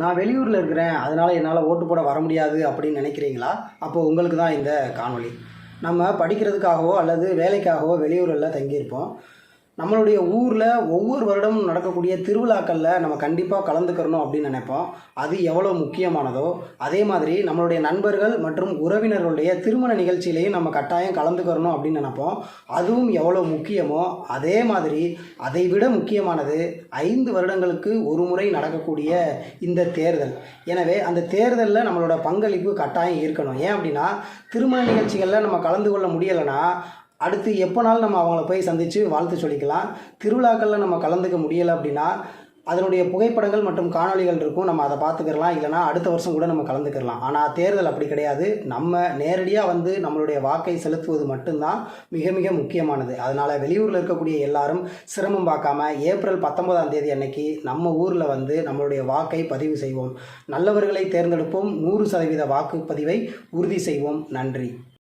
நான் வெளியூரில் இருக்கிறேன், அதனால் என்னால் ஓட்டு போட வர முடியாது அப்படின்னு நினைக்கிறீங்களா? அப்போது உங்களுக்கு தான் இந்த காணொளி. நம்ம படிக்கிறதுக்காகவோ அல்லது வேலைக்காகவோ வெளியூரில் தங்கியிருப்போம். நம்மளுடைய ஊரில் ஒவ்வொரு வருடமும் நடக்கக்கூடிய திருவிழாக்களில் நம்ம கண்டிப்பாக கலந்துக்கிறணும் அப்படின்னு நினைப்போம். அது எவ்வளோ முக்கியமானதோ அதே மாதிரி நம்மளுடைய நண்பர்கள் மற்றும் உறவினர்களுடைய திருமண நிகழ்ச்சியிலையும் நம்ம கட்டாயம் கலந்துக்கிறணும் அப்படின்னு நினைப்போம். அதுவும் எவ்வளோ முக்கியமோ அதே மாதிரி அதை விட முக்கியமானது 5 வருடங்களுக்கு ஒரு முறை நடக்கக்கூடிய இந்த தேர்தல். எனவே அந்த தேர்தலில் நம்மளோட பங்களிப்பு கட்டாயம் இருக்கணும். ஏன் அப்படின்னா, திருமண நிகழ்ச்சிகளில் நம்ம கலந்து கொள்ள முடியலைன்னா அடுத்து எப்போனாலும் நம்ம அவங்கள போய் சந்தித்து வாழ்த்து சொல்லிக்கலாம். திருவிழாக்களில் நம்ம கலந்துக்க முடியலை அப்படின்னா அதனுடைய புகைப்படங்கள் மற்றும் காணொளிகள் இருக்கும், நம்ம அதை பார்த்துக்கிறலாம். இல்லைனா அடுத்த வருஷம் கூட நம்ம கலந்துக்கிறலாம். ஆனால் தேர்தல் அப்படி கிடையாது. நம்ம நேரடியாக வந்து நம்மளுடைய வாக்கை செலுத்துவது மட்டும்தான் மிக மிக முக்கியமானது. அதனால் வெளியூரில் இருக்கக்கூடிய எல்லாரும் சிரமம் பார்க்காம ஏப்ரல் 19ஆம் தேதி அன்னைக்கு நம்ம ஊரில் வந்து நம்மளுடைய வாக்கை பதிவு செய்வோம். நல்லவர்களை தேர்ந்தெடுப்போம். 100% வாக்குப்பதிவை உறுதி செய்வோம். நன்றி.